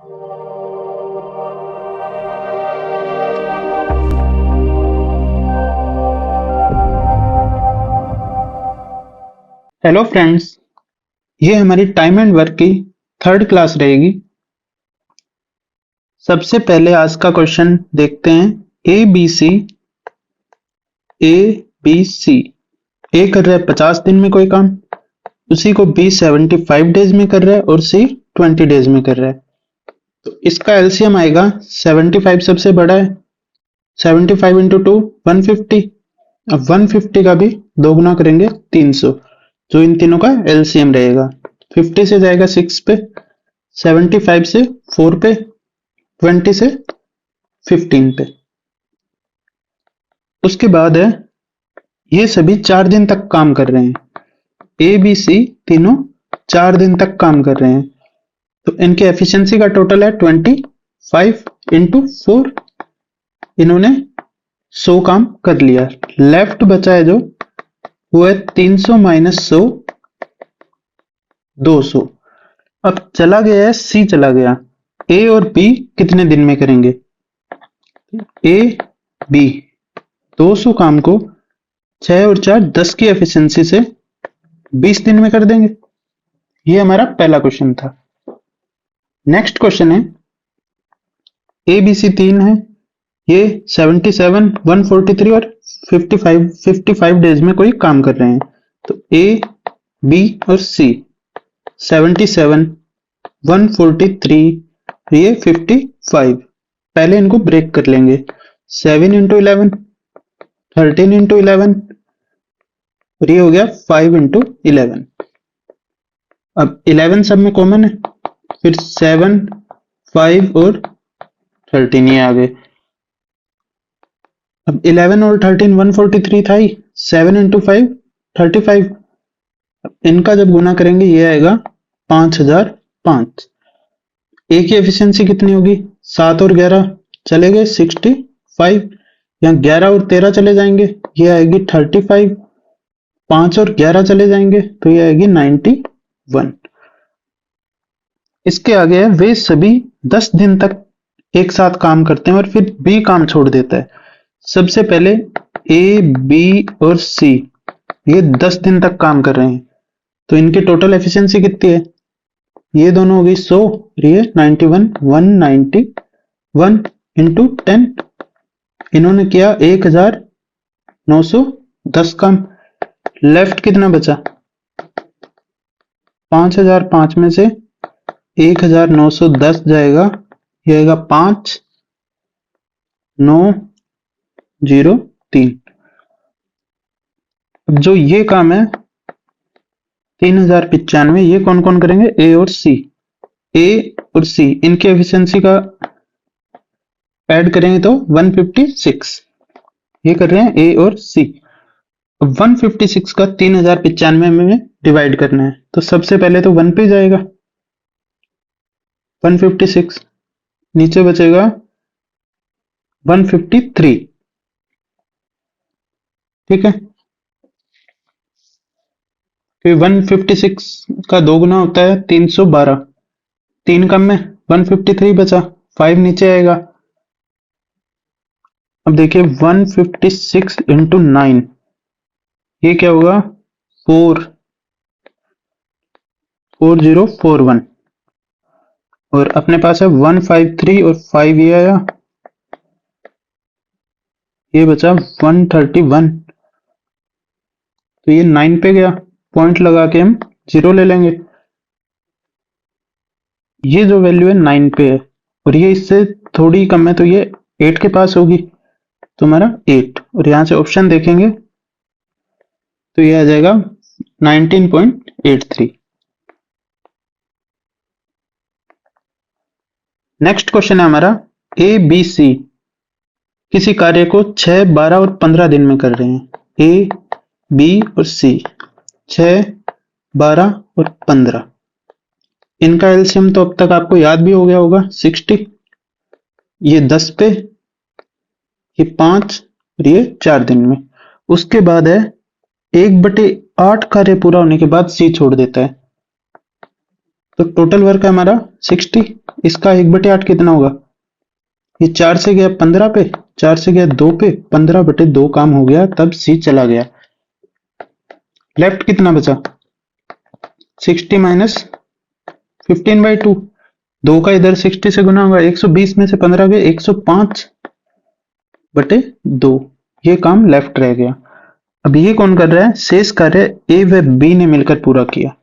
Hello friends, ये हमारी time and work की थर्ड क्लास रहेगी। सबसे पहले आज का क्वेश्चन देखते हैं। A B C A B C ए कर रहा है 50 दिन में कोई काम, उसी को बी 75 डेज में कर रहा है और सी 20 डेज में कर रहा है। तो इसका एलसीएम आएगा 75 सबसे बड़ा है, 75 इंटू 2 150। अब 150 का भी दोगुना करेंगे 300, जो इन तीनों का एलसीएम रहेगा। 50 से जाएगा 6 पे, 75 से 4 पे, 20 से 15 पे। उसके बाद है ये सभी 4 दिन तक काम कर रहे हैं। ए बी सी तीनों 4 दिन तक काम कर रहे हैं, तो इनकी एफिशिएंसी का टोटल है 25 इंटू 4। इन्होंने 100 काम कर लिया। लेफ्ट बचा है जो, वो है 300 माइनस 100 200। अब चला गया है सी, चला गया। ए और बी कितने दिन में करेंगे? ए बी 200 काम को 6 और 4 10 की एफिशिएंसी से 20 दिन में कर देंगे। ये हमारा पहला क्वेश्चन था। नेक्स्ट क्वेश्चन है, ए बी सी तीन है, ये 77 143 और 55 डेज में कोई काम कर रहे हैं। तो ए बी और सी 77 143 ये 55। पहले इनको ब्रेक कर लेंगे। 7 इंटू 11 13 इंटू 11 और ये हो गया 5 इंटू 11। अब 11 सब में कॉमन है, फिर 7 5 और 13 ये आ गए। अब 11 और 13 143 था ही, 7 इंटू 5 35। अब इनका जब गुना करेंगे ये आएगा 5005। ए की एफिशिएंसी कितनी होगी? 7 और 11 चले गए 65। यहाँ 11 और 13 चले जाएंगे, ये आएगी 35। 5 और 11 चले जाएंगे तो ये आएगी 91। इसके आगे है, वे सभी 10 दिन तक एक साथ काम करते हैं और फिर बी काम छोड़ देता है। सबसे पहले ए बी और सी ये 10 दिन तक काम कर रहे हैं, तो इनकी टोटल एफिशिएंसी कितनी है? ये दोनों हो गई 100 और ये 91 191 इंटू 10। इन्होंने किया 1910 काम। लेफ्ट कितना बचा? 5005 में से 1910 जाएगा, ये आएगा 5903। अब जो ये काम है 3095, ये कौन कौन करेंगे? ए और सी। ए और सी इनकी एफिशिएंसी का ऐड करेंगे तो 156। ये कर रहे हैं ए और सी। अब 156 का 3095 में डिवाइड करना है, तो सबसे पहले तो 1 पे जाएगा 156, नीचे बचेगा 153। ठीक है, फिर 156 का दोगुना होता है 312। 3 कम में 153 बचा, 5 नीचे आएगा। अब देखिए 156 इंटू 9 ये क्या होगा? 4041। और अपने पास है 153 और 5 ये आया, ये बचा 131। तो ये 9 पे गया, पॉइंट लगा के हम 0 ले लेंगे। ये जो वैल्यू है 9 पे है और ये इससे थोड़ी कम है, तो ये 8 के पास होगी, तो हमारा 8। और यहां से ऑप्शन देखेंगे तो ये आ जाएगा 19.83। नेक्स्ट क्वेश्चन है हमारा, ए बी सी किसी कार्य को 6 12 और 15 दिन में कर रहे हैं। ए बी और सी 6 12 और 15। इनका एलसीएम तो अब तक आपको याद भी हो गया होगा 60। ये 10 पे, ये 5 और ये 4 दिन में। उसके बाद है 1/8 कार्य पूरा होने के बाद सी छोड़ देता है, तो टोटल वर्क है हमारा 60। इसका 1/8 कितना होगा? ये 4 से गया 15 पे, 4 से गया 2 पे, 15/2 काम हो गया, तब सी चला गया। लेफ्ट कितना बचा? 60 माइनस 15/2। 2 का इधर 60 से गुना होगा, 120 में से 15 गए, 105/2। ये काम लेफ्ट रह गया। अब ये कौन कर रहा है? शेष कार्य ए व बी ने मिलकर पूरा किया।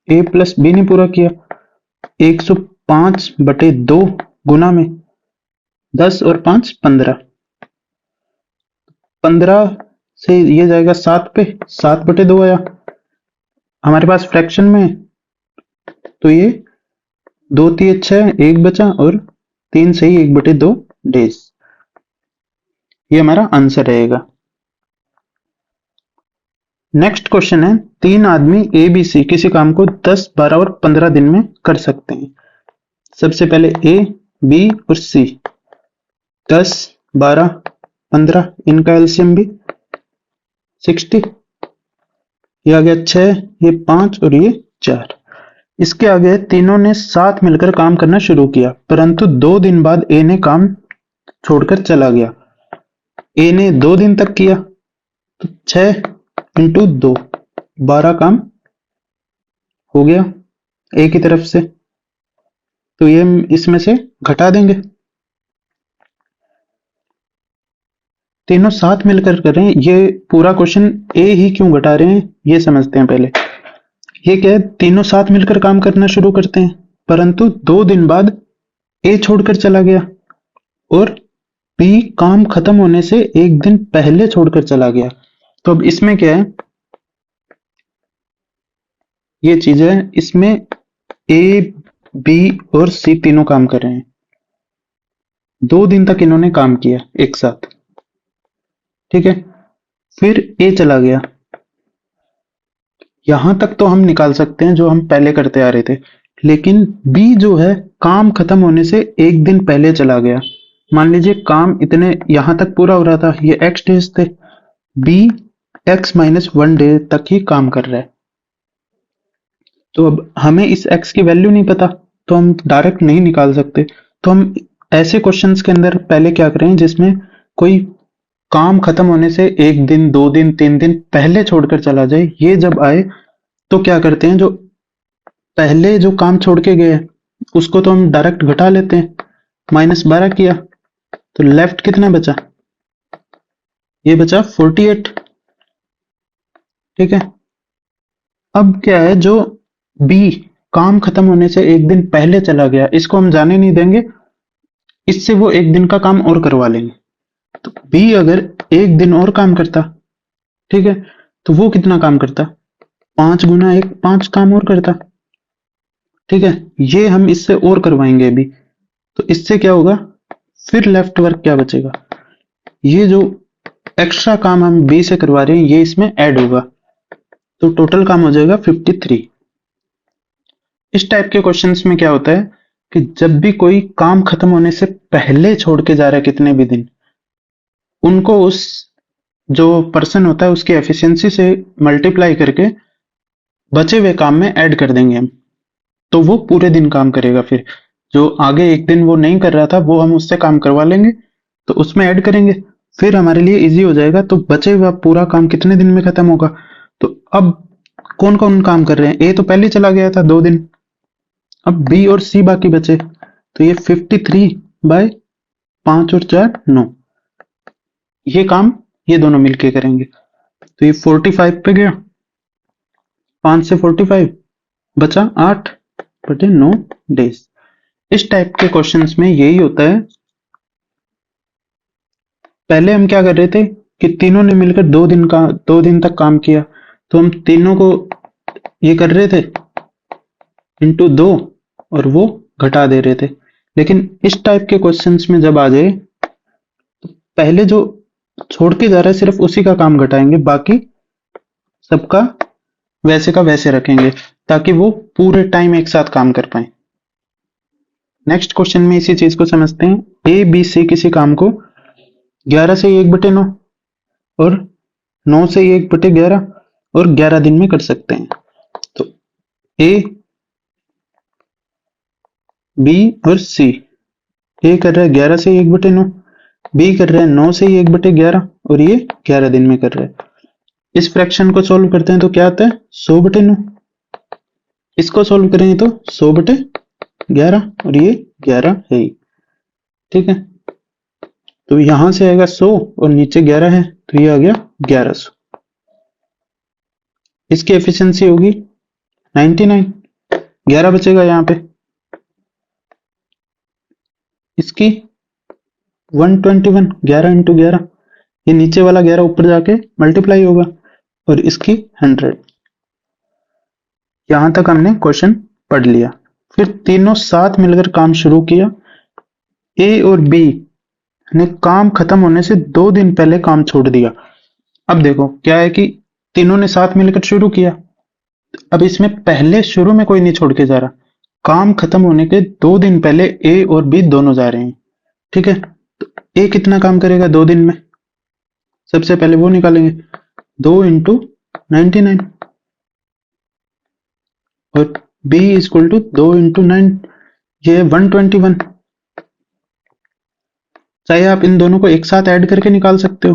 ए प्लस बी ने पूरा किया। 105/2 गुना में 10 और 5 15। 15 से ये जाएगा 7 पे, 7/2 आया हमारे पास फ्रैक्शन में। तो ये 2 3 6, 1 बचा, और 3 से ही 1/2 डेज। ये हमारा आंसर रहेगा। नेक्स्ट क्वेश्चन है, 3 आदमी ए बी सी किसी काम को 10 12 और 15 दिन में कर सकते हैं। सबसे पहले ए बी और सी, 10 12 15, इनका एलसीएम भी 60। ये आ गया 6, ये 5 और ये 4। इसके आगे तीनों ने साथ मिलकर काम करना शुरू किया, परंतु 2 दिन बाद ए ने काम छोड़कर चला गया। ए ने 2 दिन तक किया, तो 6 इंटू 2, 12 काम हो गया ए की तरफ से। तो ये इसमें से घटा देंगे। तीनों साथ मिलकर कर रहे हैं। ये पूरा क्वेश्चन ए ही क्यों घटा रहे हैं ये समझते हैं पहले। ये क्या है? तीनों साथ मिलकर काम करना शुरू करते हैं, परंतु 2 दिन बाद ए छोड़कर चला गया, और बी काम खत्म होने से 1 दिन पहले छोड़कर चला गया। तो अब इसमें क्या है? ये चीज है, इसमें ए बी और सी तीनों काम कर रहे हैं। 2 दिन तक इन्होंने काम किया एक साथ, ठीक है। फिर ए चला गया। यहां तक तो हम निकाल सकते हैं जो हम पहले करते आ रहे थे, लेकिन बी जो है काम खत्म होने से 1 दिन पहले चला गया। मान लीजिए काम इतने यहां तक पूरा हो रहा था, ये एक्स डेज थे, बी x-1 डे तक ही काम कर रहा है। तो अब हमें इस x की वैल्यू नहीं पता, तो हम डायरेक्ट नहीं निकाल सकते। तो हम ऐसे क्वेश्चंस के अंदर पहले क्या करें जिसमें कोई काम खत्म होने से 1 दिन 2 दिन 3 दिन पहले छोड़कर चला जाए, ये जब आए तो क्या करते हैं, जो पहले जो काम छोड़ के गए उसको तो हम डायरेक्ट घटा लेते हैं। -12 किया तो लेफ्ट कितना बचा? ये बचा 48, ठीक है। अब क्या है, जो बी काम खत्म होने से 1 दिन पहले चला गया, इसको हम जाने नहीं देंगे, इससे वो 1 दिन का काम और करवा लेंगे। तो बी अगर 1 दिन और काम करता, ठीक है, तो वो कितना काम करता? 5 गुना 1, 5 काम और करता, ठीक है। ये हम इससे और करवाएंगे अभी। तो इससे क्या होगा, फिर लेफ्ट वर्क क्या बचेगा? ये जो एक्स्ट्रा काम हम बी से करवा रहे हैं ये इसमें ऐड होगा, तो टोटल काम हो जाएगा 53। इस टाइप के क्वेश्चंस में क्या होता है कि जब भी कोई काम खत्म होने से पहले छोड़ के जा रहा है कितने भी दिन, उनको उस जो पर्सन होता है उसकी एफिशिएंसी से मल्टीप्लाई करके बचे हुए काम में ऐड कर देंगे हम, तो वो पूरे दिन काम करेगा। फिर जो आगे 1 दिन वो नहीं कर रहा था वो हम उससे काम करवा लेंगे, तो उसमें ऐड करेंगे, फिर हमारे लिए इजी हो जाएगा। तो बचे हुआ पूरा काम कितने दिन में खत्म होगा? तो अब कौन कौन काम कर रहे हैं? ए तो पहले चला गया था 2 दिन, अब बी और सी बाकी बचे, तो ये 53/5 और 4 9, ये काम ये दोनों मिलके करेंगे। तो ये 45 पे गया, 5 से 45 बचा 8/9 डेज। इस टाइप के क्वेश्चंस में यही होता है। पहले हम क्या कर रहे थे कि तीनों ने मिलकर 2 दिन तक काम किया, तो हम तीनों को ये कर रहे थे इंटू 2 और वो घटा दे रहे थे। लेकिन इस टाइप के क्वेश्चंस में जब आ जाए तो पहले जो छोड़ के जा रहा है सिर्फ उसी का काम घटाएंगे, बाकी सबका वैसे का वैसे रखेंगे, ताकि वो पूरे टाइम एक साथ काम कर पाए। नेक्स्ट क्वेश्चन में इसी चीज को समझते हैं। ए बी सी किसी काम को 11 से 1/9 और 9 से 1/11 और 11 दिन में कर सकते हैं। तो ए बी और सी। ए कर रहा है 11 से 1/9, बी कर रहा है 9 से 1/11 और ये 11 दिन में कर रहा है। इस फ्रैक्शन को सोल्व करते हैं तो क्या आता है 100/9। इसको सोल्व करेंगे तो 100/11 और ये 11 है ही। ठीक है, तो यहां से आएगा 100 और नीचे 11 है तो ये आ गया 1100। इसकी एफिशिएंसी होगी 99, 11 बचेगा यहाँ पे। इसकी 121, 11 इंटू 11, ये नीचे वाला 11 ऊपर जाके मल्टीप्लाई होगा और इसकी 100। यहां तक हमने क्वेश्चन पढ़ लिया। फिर तीनों साथ मिलकर काम शुरू किया। ए और बी ने काम खत्म होने से 2 दिन पहले काम छोड़ दिया। अब देखो क्या है कि तीनों ने साथ मिलकर शुरू किया। अब इसमें पहले शुरू में कोई नहीं छोड़ के जा रहा, काम खत्म होने के 2 दिन पहले ए और बी दोनों जा रहे हैं। ठीक है, तो ए कितना काम करेगा 2 दिन में, सबसे पहले वो निकालेंगे 2 × 99 और b इक्वल टू 2 × 9, ये 121। चाहे आप इन दोनों को एक साथ ऐड करके निकाल सकते हो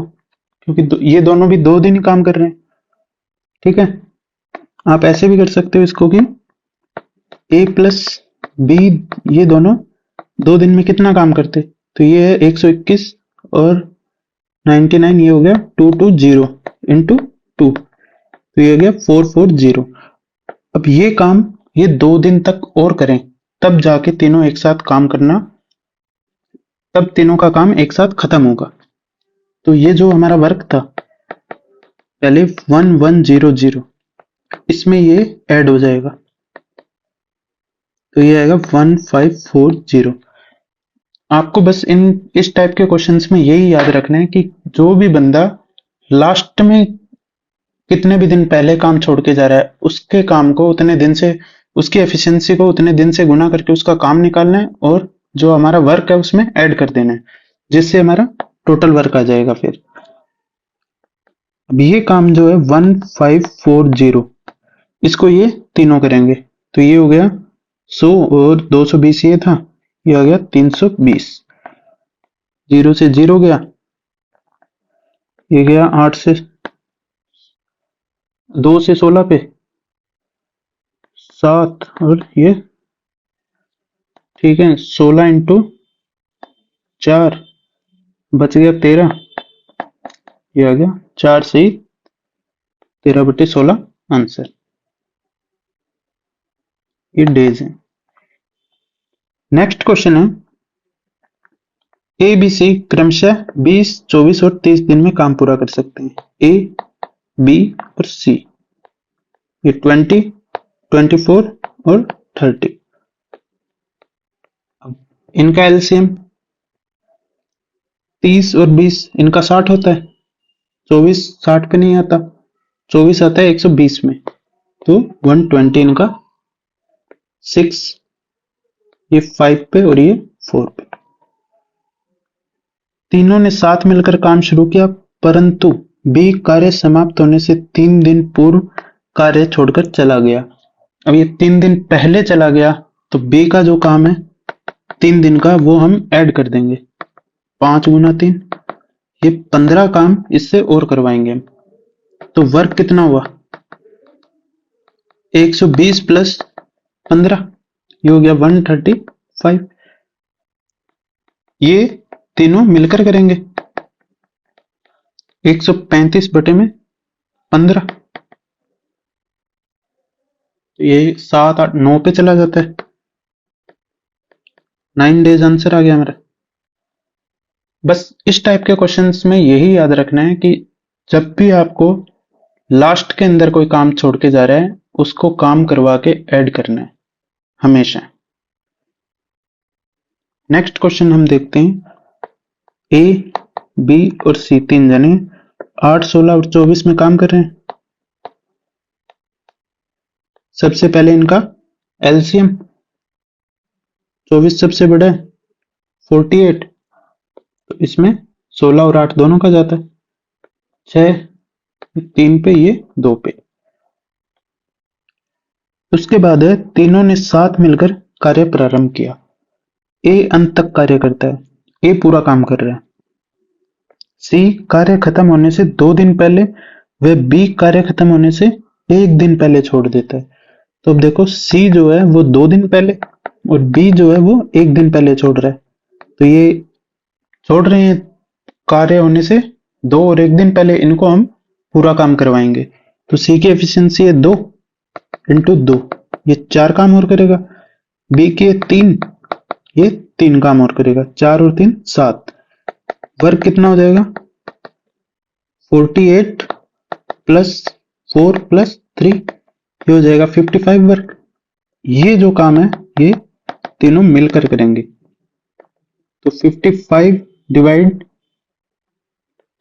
क्योंकि ये दोनों भी 2 दिन ही काम कर रहे हैं। ठीक है, आप ऐसे भी कर सकते हो इसको कि a प्लस बी, ये दोनों 2 दिन में कितना काम करते, तो ये है 121 और 99, ये हो गया 220 इंटू 2, तो ये हो गया 440। अब ये काम ये 2 दिन तक और करें तब जाके तीनों एक साथ काम करना, तब तीनों का काम एक साथ खत्म होगा। तो ये जो हमारा वर्क था पहले 1100, इसमें ये ऐड हो जाएगा तो ये आएगा 1540। आपको बस इस टाइप के क्वेश्चंस में यही याद रखना है कि जो भी बंदा लास्ट में कितने भी दिन पहले काम छोड़ के जा रहा है, उसके काम को उतने दिन से, उसकी एफिशिएंसी को उतने दिन से गुना करके उसका काम निकालना है और जो हमारा वर्क है उसमें ऐड कर देना है, जिससे हमारा टोटल वर्क आ जाएगा। फिर अब ये काम जो है 1540, इसको ये तीनों करेंगे तो ये हो गया 100 और 220, ये था, ये आ गया 320। 0 से 0 गया, ये गया 8 से 2 से 16 पे 7 और ये ठीक है 16 इंटू 4 बच गया 13, ये आ गया 4 से 13/16 आंसर। ये डेज है। नेक्स्ट क्वेश्चन है ए बी सी क्रमशः 20, 24 और 30 दिन में काम पूरा कर सकते हैं। ए, बी और सी, ये 20, 24 और 30। इनका एलसीएम 30 और 20, इनका 60 होता है, 24 60 पे नहीं आता, 24 आता है 120 में, तो 120 इनका, 6 ये 5 पे और ये 4 पे। तीनों ने साथ मिलकर काम शुरू किया परंतु बी कार्य समाप्त होने से 3 दिन पूर्व कार्य छोड़कर चला गया। अब ये 3 दिन पहले चला गया तो बी का जो काम है 3 दिन का वो हम ऐड कर देंगे, 5 × 3, ये 15 काम इससे और करवाएंगे। तो वर्क कितना हुआ 120 प्लस 15, ये हो गया 135। ये तीनों मिलकर करेंगे 135/15, तो ये 7 8 9 पे चला जाता है, 9 डेज आंसर आ गया हमारा। बस इस टाइप के क्वेश्चंस में यही याद रखना है कि जब भी आपको लास्ट के अंदर कोई काम छोड़ के जा रहा है उसको काम करवा के ऐड करना है हमेशा। नेक्स्ट क्वेश्चन हम देखते हैं। ए, बी और सी 3 जने 8, 16 और 24 में काम कर रहे हैं। सबसे पहले इनका एलसीएम 24 सबसे बड़ा है 48, तो इसमें 16 और 8 दोनों का जाता है, 6 3 पे, ये 2 पे। उसके बाद है तीनों ने साथ मिलकर कार्य प्रारंभ किया। ए अंत तक कार्य करता है, ए पूरा काम कर रहा है। सी कार्य खत्म होने से 2 दिन पहले व बी कार्य खत्म होने से 1 दिन पहले छोड़ देता है। तो अब देखो सी जो है वो 2 दिन पहले और बी जो है वो 1 दिन पहले छोड़ रहा है। तो ये छोड़ रहे हैं कार्य होने से 2 और 1 दिन पहले, इनको हम पूरा काम करवाएंगे। तो सी की एफिशिएंसी है 2 × 2, ये 4 काम और करेगा। बी की है 3, ये 3 काम और करेगा। 4 और 3 7। वर्क कितना हो जाएगा? 48 + 4 + 3, ये हो जाएगा 55 वर्क। ये जो काम है ये तीनों मिलकर करेंगे। तो 55 डिवाइड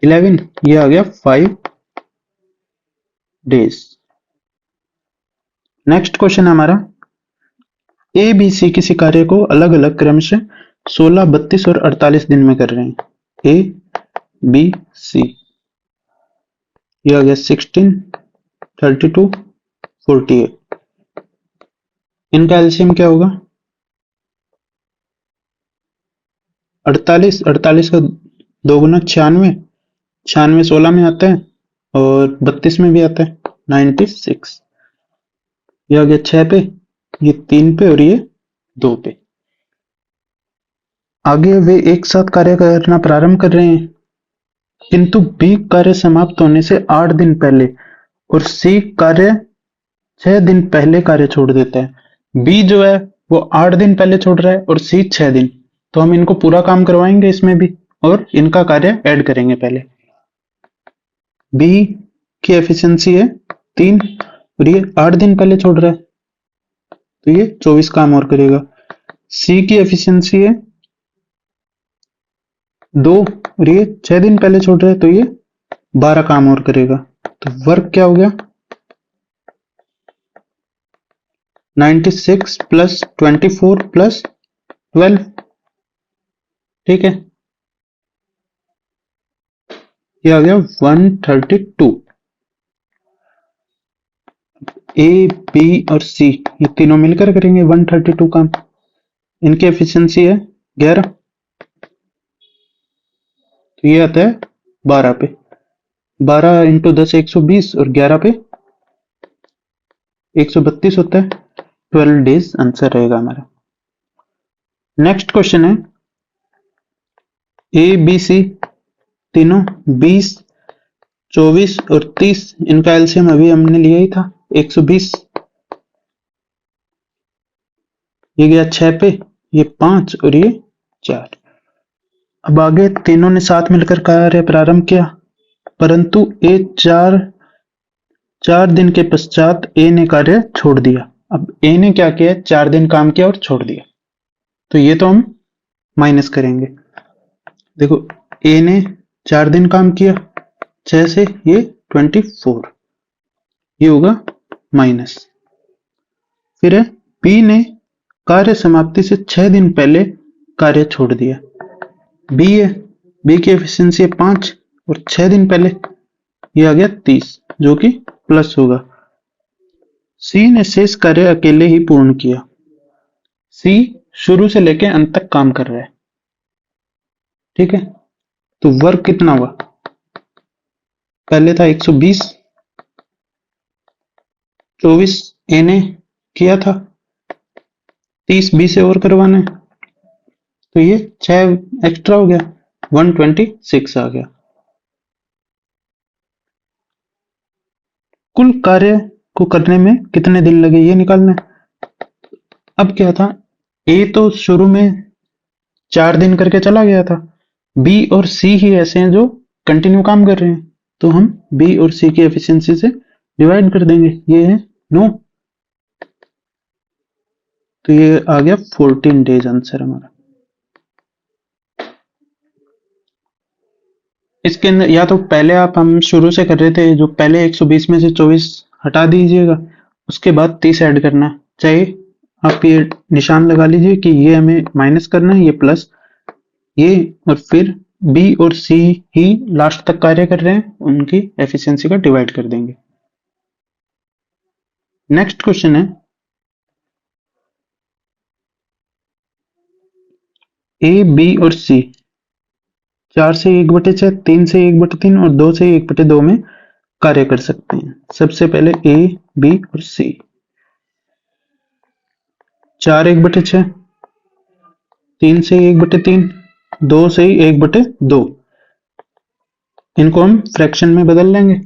11, ये आ गया 5 डेज। नेक्स्ट क्वेश्चन है हमारा, ए बी सी किसी कार्य को अलग अलग क्रम से 16, 32 और 48 दिन में कर रहे हैं। ए बी सी, ये आ गया 16, 32, 48। इनका एलसीएम क्या होगा? 48, 48 का 2 गुना 96, 96 16 में आता है और 32 में भी आता है, 96। ये आ गया 6 पे, ये 3 पे और ये 2 पे। आगे वे एक साथ कार्य करना प्रारंभ कर रहे हैं, किंतु बी कार्य समाप्त होने से 8 दिन पहले और सी कार्य 6 दिन पहले कार्य छोड़ देता है। बी जो है वो 8 दिन पहले छोड़ रहा है और सी 6 दिन। तो हम इनको पूरा काम करवाएंगे इसमें भी और इनका कार्य ऐड करेंगे पहले। बी की एफिशिएंसी है 3 और ये 8 दिन पहले छोड़ रहा है, तो ये 24 काम और करेगा। सी की एफिशिएंसी है 2 और ये 6 दिन पहले छोड़ रहा है, तो ये 12 काम और करेगा। तो वर्क क्या हो गया? 96 + 24 + 12, ठीक है, ये आ गया 132। ए बी और सी ये तीनों मिलकर करेंगे 132 काम। इनकी एफिशिएंसी है 11, तो ये आता है 12 पे। 12 × 10 120 और 11 पे 132 होता है। 12 डेज आंसर रहेगा हमारा। नेक्स्ट क्वेश्चन है, ए बी सी तीनों 20, 24 और 30, इनका एलसीएम अभी हमने लिया ही था 120। ये गया 6 पे, ये 5 और ये 4। अब आगे तीनों ने साथ मिलकर कार्य प्रारंभ किया, परंतु ए 4 दिन के पश्चात ए ने कार्य छोड़ दिया। अब ए ने क्या किया? 4 दिन काम किया और छोड़ दिया, तो ये तो हम माइनस करेंगे। देखो ए ने 4 दिन काम किया, 6 से ये 24, ये होगा माइनस। फिर है बी ने कार्य समाप्ति से 6 दिन पहले कार्य छोड़ दिया। बी है, बी की एफिशिएंसी है 5 और 6 दिन पहले, ये आ गया 30, जो कि प्लस होगा। सी ने शेष कार्य अकेले ही पूर्ण किया। सी शुरू से लेके अंत तक काम कर रहा है, ठीक है। तो वर्क कितना हुआ? पहले था 120, 24 ए ने किया था, 30 बी से और करवाना है, तो ये 6 एक्स्ट्रा हो गया, 126 आ गया। कुल कार्य को करने में कितने दिन लगे ये निकालना है। अब क्या था, ए तो शुरू में 4 दिन करके चला गया था, बी और सी ही ऐसे हैं जो कंटिन्यू काम कर रहे हैं, तो हम बी और सी की एफिशिएंसी से डिवाइड कर देंगे। ये है 9, तो ये आ गया 14 डेज आंसर हमारा। इसके अंदर या तो पहले हम शुरू से कर रहे थे, जो पहले 120 में से 24 हटा दीजिएगा, उसके बाद 30 ऐड करना, चाहे आप ये निशान लगा लीजिए कि ये हमें माइनस करना है, ये प्लस, ये और फिर बी और सी ही लास्ट तक कार्य कर रहे हैं, उनकी एफिशिएंसी का डिवाइड कर देंगे। नेक्स्ट क्वेश्चन है, ए बी और सी 4 से 1/6, 3 से 1/3 और 2 से 1/2 में कार्य कर सकते हैं। सबसे पहले ए बी और सी। 4 1/6, 3 से 1/3, 2 से 1/2। इनको हम फ्रैक्शन में बदल लेंगे।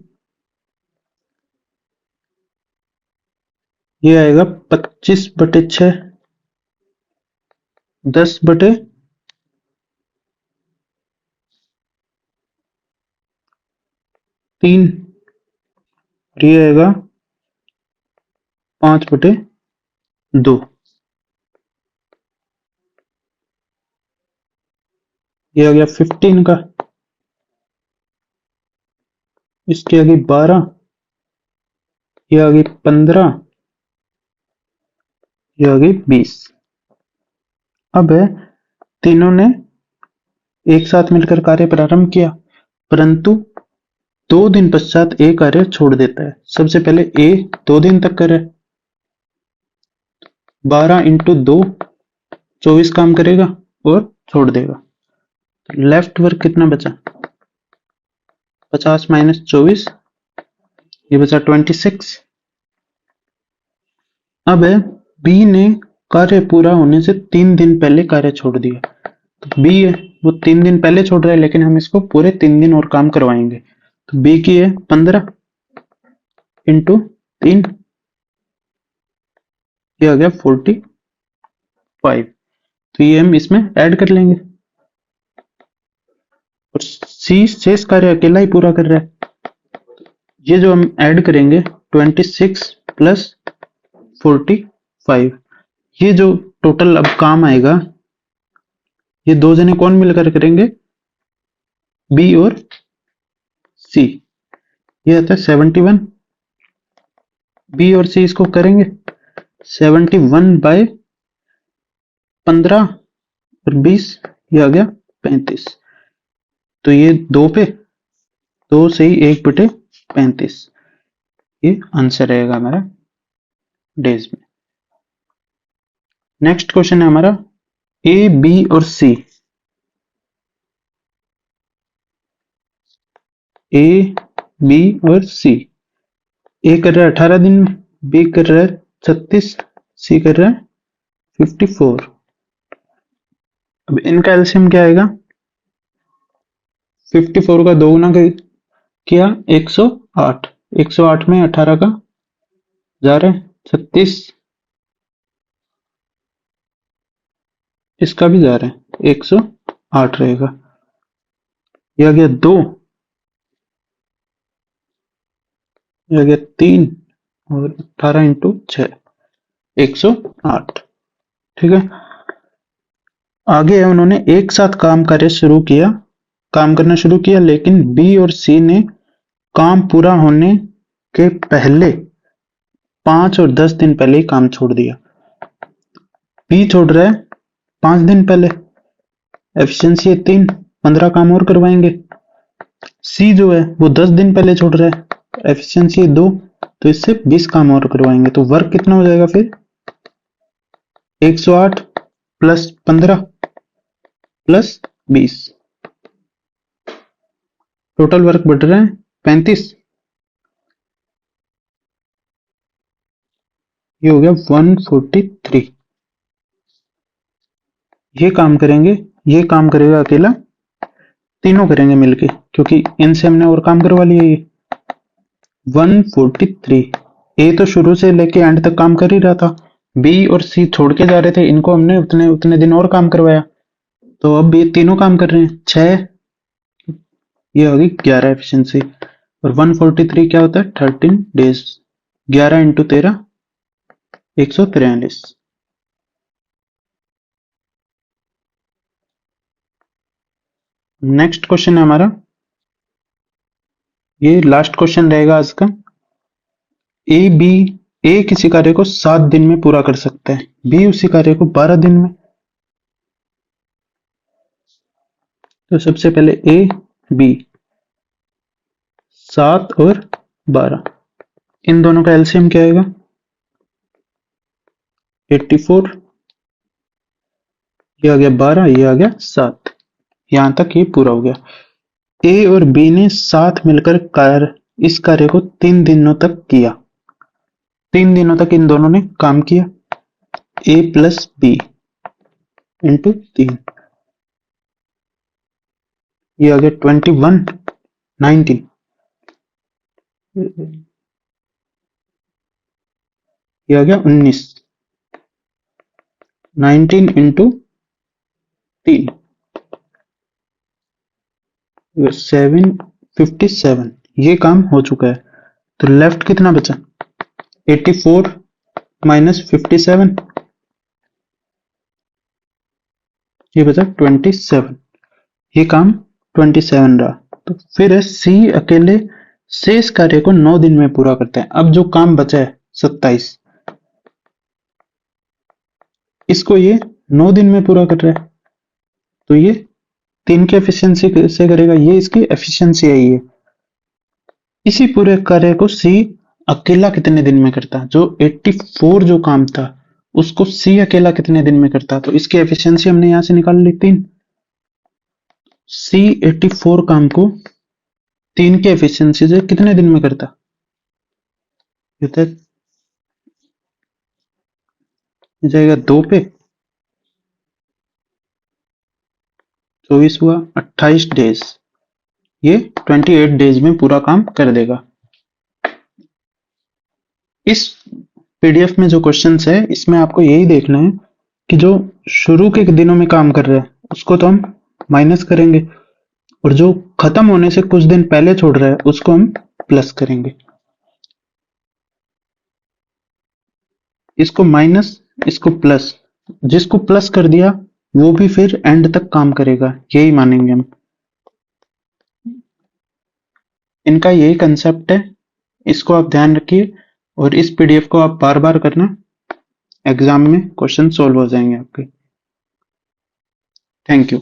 ये आएगा 25/6, 10/3, और ये आएगा 5/2। ये आ गया 15 का। इसकी आ गई 12, ये आ गई 15, ये आ गई 20। अब है तीनों ने एक साथ मिलकर कार्य प्रारंभ किया, परंतु 2 दिन पश्चात ए कार्य छोड़ देता है। सबसे पहले ए 2 दिन तक करे, 12 × 2 24 काम करेगा और छोड़ देगा। लेफ्ट वर्क कितना बचा? 50 - 24, ये बचा 26। अब है बी ने कार्य पूरा होने से 3 दिन पहले कार्य छोड़ दिया। तो बी है वो 3 दिन पहले छोड़ रहा है, लेकिन हम इसको पूरे 3 दिन और काम करवाएंगे। तो बी की है 15 × 3, ये आ गया 45। तो ये हम इसमें ऐड कर लेंगे। और सी शेष कार्य अकेला ही पूरा कर रहा है। ये जो हम ऐड करेंगे 26 + 45, ये जो टोटल अब काम आएगा, ये 2 जने कौन मिलकर करेंगे? बी और सी। ये आता है 71। बी और सी इसको करेंगे 71/15 और 20, ये आ गया 35। तो ये 2 से ही 1/35, ये आंसर रहेगा हमारा डेज में। नेक्स्ट क्वेश्चन है हमारा ए बी और सी। ए बी और सी। ए कर रहा है 18 दिन में, बी कर रहा है 36, सी कर रहा है 54। अब इनका एलसीएम क्या आएगा? 54 का 2 गुना किया 108, 108 में 18 का जा रहा है 36, इसका भी जा रहा है 108 रहेगा। यह आ गया 2, यह आ गया 3 और 18 × 6 108। ठीक है। आगे उन्होंने एक साथ काम करना शुरू किया, लेकिन बी और सी ने काम पूरा होने के पहले 5 और 10 दिन पहले ही काम छोड़ दिया। बी छोड़ रहा है 5 दिन पहले, एफिशिएंसी है 3, 15 काम और करवाएंगे। सी जो है वो 10 दिन पहले छोड़ रहा है, एफिशिएंसी है 2, तो इससे 20 काम और करवाएंगे। तो वर्क कितना हो जाएगा फिर? 108 + 15 + 20, टोटल वर्क बढ़ रहा है 35। ये हो गया 143। ये काम करेगा अकेला, तीनों करेंगे मिलके, क्योंकि इनसे हमने और काम करवा लिया। ये 143। ए तो शुरू से लेके एंड तक काम कर ही रहा था, बी और सी छोड़ के जा रहे थे, इनको हमने उतने दिन और काम करवाया, तो अब ये तीनों काम कर रहे हैं 6, ये होगी 11 एफिशिएंसी। और 143 क्या होता है? 13 डेज। 11 × 13 143। नेक्स्ट क्वेश्चन है हमारा, ये लास्ट क्वेश्चन रहेगा आज का। ए किसी कार्य को 7 दिन में पूरा कर सकता है, बी उसी कार्य को 12 दिन में। तो सबसे पहले ए बी, 7 और 12, इन दोनों का एलसीएम क्या आएगा? 84। ये आ गया 12, ये आ गया 7। यहां तक ये पूरा हो गया। ए और बी ने साथ मिलकर इस कार्य को 3 दिनों तक किया। 3 दिनों तक इन दोनों ने काम किया। ए प्लस बी इंटू 3, ये आ गया 21, 19, ये आ गया 19। 19 इंटू 3, 757। ये काम हो चुका है। तो लेफ्ट कितना बचा? 84 माइनस 57, ये बचा 27। ये काम 27 रहा। तो फिर सी अकेले शेष कार्य को 9 दिन में पूरा करते हैं। अब जो काम बचा है 27, इसको ये 9 दिन में पूरा कर रहा है, तो ये 3 की एफिशिएंसी से करेगा। ये इसकी एफिशिएंसी है। ये इसी पूरे कार्य को सी अकेला कितने दिन में करता? जो 84 जो काम था उसको सी अकेला कितने दिन में करता? तो इसकी एफिशिएंसी हमने यहां से निकाल ली 3। सी 84 काम को 3 की एफिशिएंसी से कितने दिन में करता? ये जाएगा 2 पे 24 हुआ, 28 डेज। ये 28 डेज में पूरा काम कर देगा। इस पीडीएफ में जो क्वेश्चंस है इसमें आपको यही देखना है कि जो शुरू के दिनों में काम कर रहा है उसको तो हम माइनस करेंगे, और जो खत्म होने से कुछ दिन पहले छोड़ रहा है उसको हम प्लस करेंगे। इसको माइनस, इसको प्लस, जिसको प्लस कर दिया वो भी फिर एंड तक काम करेगा, यही मानेंगे हम। इनका यही कंसेप्ट है, इसको आप ध्यान रखिए। और इस पीडीएफ को आप बार बार करना, एग्जाम में क्वेश्चन सोल्व हो जाएंगे आपके। Thank you.